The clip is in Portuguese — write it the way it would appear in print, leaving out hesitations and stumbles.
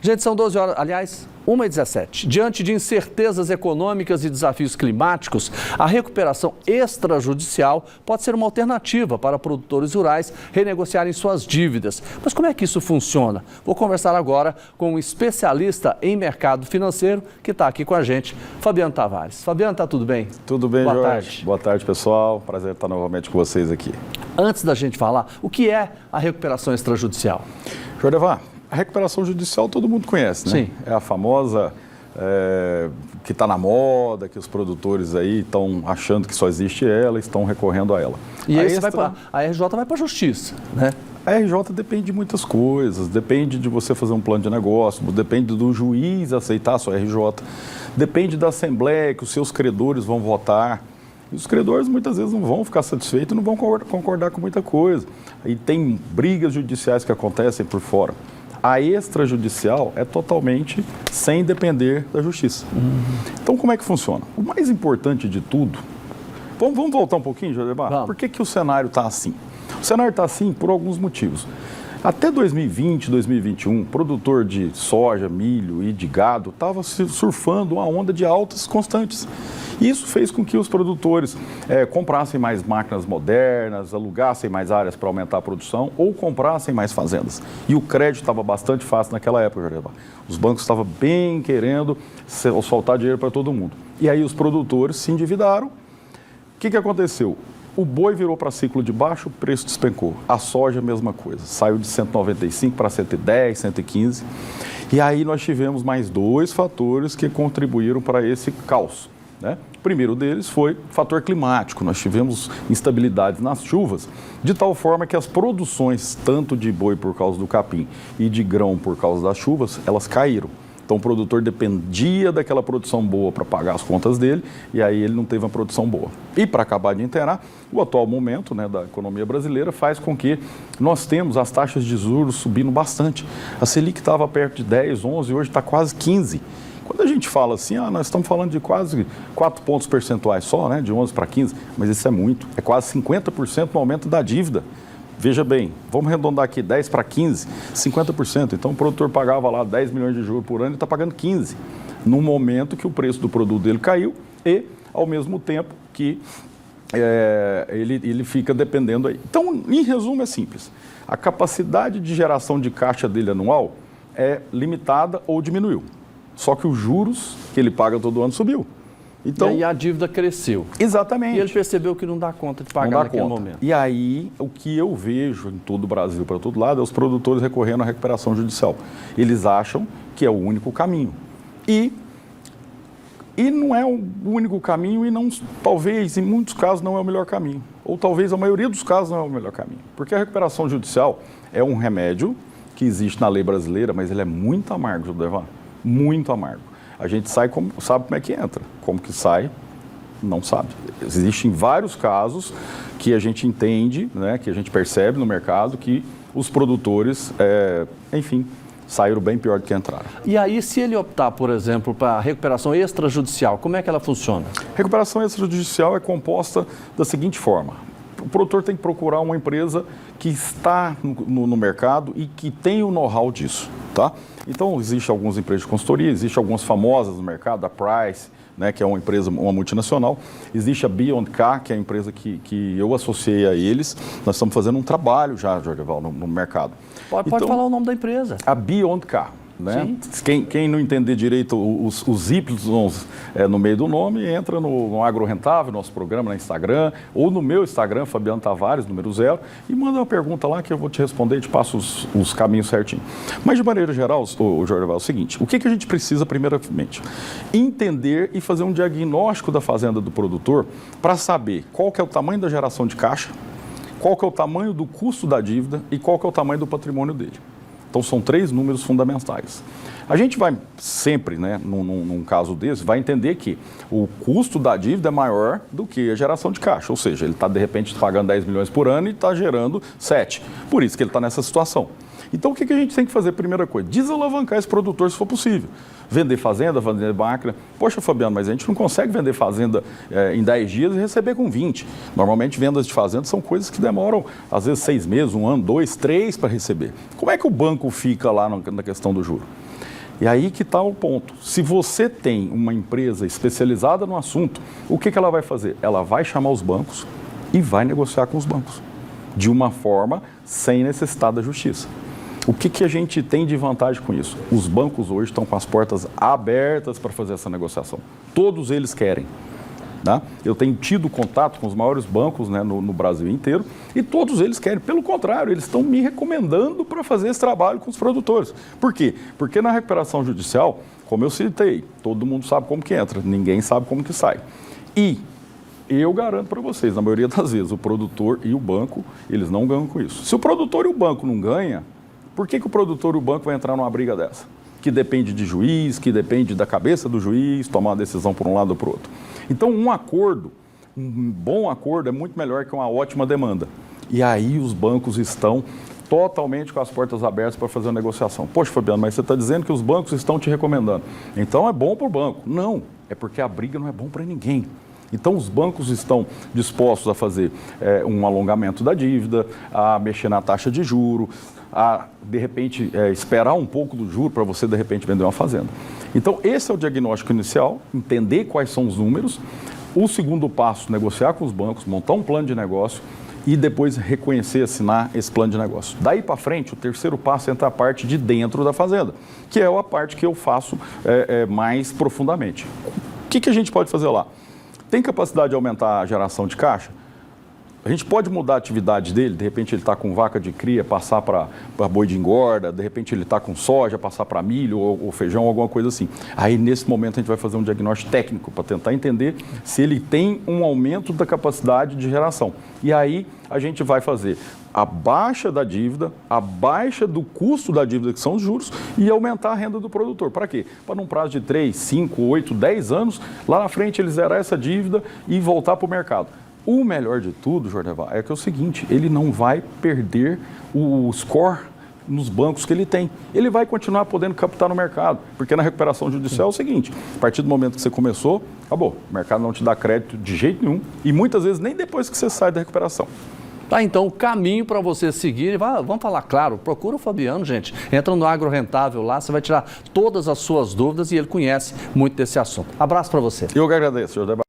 Gente, são 12 horas, aliás, 1h17. Diante de incertezas econômicas e desafios climáticos, a recuperação extrajudicial pode ser uma alternativa para produtores rurais renegociarem suas dívidas. Mas como é que isso funciona? Vou conversar agora com um especialista em mercado financeiro que está aqui com a gente, Fabiano Tavares. Fabiano, está tudo bem? Tudo bem, Boa Jorge. tarde. Boa tarde, pessoal. Prazer estar novamente com vocês aqui. Antes da gente falar, o que é a recuperação extrajudicial? Jorge, a recuperação judicial todo mundo conhece, né? Sim. É a famosa que está na moda, que os produtores aí estão achando que só existe ela e estão recorrendo a ela. E aí a RJ vai para a justiça, né? A RJ depende de muitas coisas, depende de você fazer um plano de negócio, depende do juiz aceitar a sua RJ, depende da Assembleia que os seus credores vão votar. E os credores muitas vezes não vão ficar satisfeitos, não vão concordar com muita coisa. E tem brigas judiciais que acontecem por fora. A extrajudicial é totalmente sem depender da justiça. Então, como é que funciona? O mais importante de tudo... Vamos voltar um pouquinho, Jodebar? Por que o cenário está assim? O cenário está assim por alguns motivos. Até 2020, 2021, produtor de soja, milho e de gado estava surfando uma onda de altas constantes. Isso fez com que os produtores comprassem mais máquinas modernas, alugassem mais áreas para aumentar a produção ou comprassem mais fazendas. E o crédito estava bastante fácil naquela época, Jorge. Os bancos estavam bem querendo soltar dinheiro para todo mundo. E aí os produtores se endividaram. O que aconteceu? O boi virou para ciclo de baixo, o preço despencou. A soja, a mesma coisa. Saiu de 195 para 110, 115. E aí nós tivemos mais dois fatores que contribuíram para esse caos, né? O primeiro deles foi o fator climático. Nós tivemos instabilidades nas chuvas, de tal forma que as produções, tanto de boi por causa do capim e de grão por causa das chuvas, elas caíram. Então o produtor dependia daquela produção boa para pagar as contas dele e aí ele não teve uma produção boa. E para acabar de inteirar, o atual momento, né, da economia brasileira faz com que nós temos as taxas de juros subindo bastante. A Selic estava perto de 10, 11 e hoje está quase 15. Quando a gente fala assim, nós estamos falando de quase 4 pontos percentuais só, né, de 11 para 15, mas isso é muito, é quase 50% no aumento da dívida. Veja bem, vamos arredondar aqui 10 para 15, 50%. Então o produtor pagava lá 10 milhões de juros por ano e está pagando 15, no momento que o preço do produto dele caiu e, ao mesmo tempo, que ele fica dependendo aí. Então, em resumo, é simples. A capacidade de geração de caixa dele anual é limitada ou diminuiu. Só que os juros que ele paga todo ano subiu. Então, e aí a dívida cresceu. Exatamente. E ele percebeu que não dá conta de pagar naquele momento. E aí, o que eu vejo em todo o Brasil, para todo lado, é os produtores recorrendo à recuperação judicial. Eles acham que é o único caminho. E não é o único caminho e não, talvez, em muitos casos, não é o melhor caminho. Ou talvez a maioria dos casos não é o melhor caminho. Porque a recuperação judicial é um remédio que existe na lei brasileira, mas ele é muito amargo, Jodevar. Muito amargo. A gente sabe como é que entra. Como que sai, não sabe. Existem vários casos que a gente entende, né, que a gente percebe no mercado que os produtores, enfim, saíram bem pior do que entraram. E aí, se ele optar, por exemplo, para a recuperação extrajudicial, como é que ela funciona? Recuperação extrajudicial é composta da seguinte forma. O produtor tem que procurar uma empresa que está no mercado e que tem o know-how disso, tá? Então, existem algumas empresas de consultoria, existem algumas famosas no mercado, a Price, né, que é uma empresa, uma multinacional. Existe a Beyond Car, que é a empresa que eu associei a eles. Nós estamos fazendo um trabalho já, Jorge Val, no mercado. Pode falar o nome da empresa. A Beyond Car. Né? Quem não entender direito os Y no meio do nome, entra no Agro Rentável, nosso programa no Instagram, ou no meu Instagram, Fabiano Tavares, número 0, e manda uma pergunta lá que eu vou te responder e te passo os caminhos certinho. Mas, de maneira geral, Jorge, é o seguinte, o que a gente precisa, primeiramente? Entender e fazer um diagnóstico da fazenda do produtor para saber qual que é o tamanho da geração de caixa, qual que é o tamanho do custo da dívida e qual que é o tamanho do patrimônio dele. Então, são 3 números fundamentais. A gente vai sempre, né, num caso desse, vai entender que o custo da dívida é maior do que a geração de caixa. Ou seja, ele está, de repente, pagando 10 milhões por ano e está gerando 7. Por isso que ele está nessa situação. Então, o que a gente tem que fazer? Primeira coisa, desalavancar esse produtor se for possível. Vender fazenda, vender máquina. Poxa, Fabiano, mas a gente não consegue vender fazenda em 10 dias e receber com 20. Normalmente, vendas de fazenda são coisas que demoram, às vezes, 6 meses, 1 ano, 2, 3 para receber. Como é que o banco fica lá na questão do juro? E aí que está o ponto. Se você tem uma empresa especializada no assunto, o que ela vai fazer? Ela vai chamar os bancos e vai negociar com os bancos, de uma forma sem necessidade da justiça. O que a gente tem de vantagem com isso? Os bancos hoje estão com as portas abertas para fazer essa negociação. Todos eles querem. Tá? Eu tenho tido contato com os maiores bancos, né, no Brasil inteiro, e todos eles querem. Pelo contrário, eles estão me recomendando para fazer esse trabalho com os produtores. Por quê? Porque na recuperação judicial, como eu citei, todo mundo sabe como que entra, ninguém sabe como que sai. E eu garanto para vocês, na maioria das vezes, o produtor e o banco, eles não ganham com isso. Se o produtor e o banco não ganham, por que o produtor e o banco vão entrar numa briga dessa? Que depende de juiz, que depende da cabeça do juiz, tomar uma decisão por um lado ou por outro. Então, um bom acordo é muito melhor que uma ótima demanda. E aí os bancos estão totalmente com as portas abertas para fazer a negociação. Poxa, Fabiano, mas você está dizendo que os bancos estão te recomendando. Então é bom para o banco. Não, é porque a briga não é bom para ninguém. Então, os bancos estão dispostos a fazer um alongamento da dívida, a mexer na taxa de juro, a, de repente, esperar um pouco do juro para você, de repente, vender uma fazenda. Então, esse é o diagnóstico inicial, entender quais são os números. O segundo passo, negociar com os bancos, montar um plano de negócio e depois reconhecer, assinar esse plano de negócio. Daí para frente, o terceiro passo entra a parte de dentro da fazenda, que é a parte que eu faço mais profundamente. O que a gente pode fazer lá? Tem capacidade de aumentar a geração de caixa? A gente pode mudar a atividade dele, de repente ele está com vaca de cria, passar para boi de engorda, de repente ele está com soja, passar para milho ou feijão, alguma coisa assim. Aí, nesse momento, a gente vai fazer um diagnóstico técnico para tentar entender se ele tem um aumento da capacidade de geração. E aí, a gente vai fazer a baixa da dívida, a baixa do custo da dívida, que são os juros, e aumentar a renda do produtor. Para quê? Para num prazo de 3, 5, 8, 10 anos, lá na frente ele zerar essa dívida e voltar para o mercado. O melhor de tudo, Jordeval, é que é o seguinte, ele não vai perder o score nos bancos que ele tem. Ele vai continuar podendo captar no mercado, porque na recuperação judicial é o seguinte, a partir do momento que você começou, acabou. O mercado não te dá crédito de jeito nenhum e muitas vezes nem depois que você sai da recuperação. Tá, então, o caminho para você seguir, vamos falar claro, procura o Fabiano, gente. Entra no Agro Rentável lá, você vai tirar todas as suas dúvidas e ele conhece muito desse assunto. Abraço para você. Eu que agradeço, Jordeval.